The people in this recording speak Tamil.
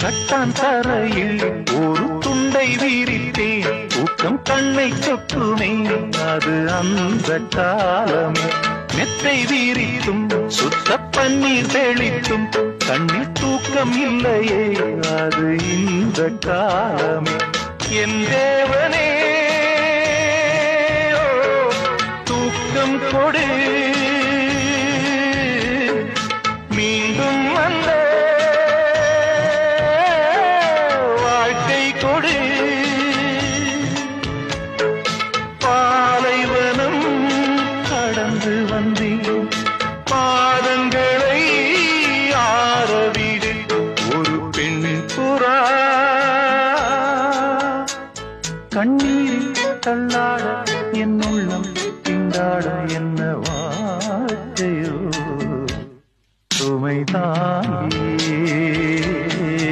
கட்டான் தரையில் ஒரு துண்டை வீரித்தேன் தூக்கம் கண்ணை சொட்டுமே அது அந்த காலமே மெத்தை வீரித்தும் சுத்த பன்னீர் தெளித்தும் கண்ணில் தூக்கம் இல்லையே அது இந்த காலமே என் தேவனே தூக்கம் கொடு மீண்டும் அந்த வாழ்க்கை கொடு பாலைவனம் கடந்து வந்தேன் பாதங்களை ஆரவிடு ஒரு பெண் புறா கண்ணீரில் தள்ளாட என் உள்ளம் திண்டாட என்ன வாழ்க்கையோ சுமை தாங்கி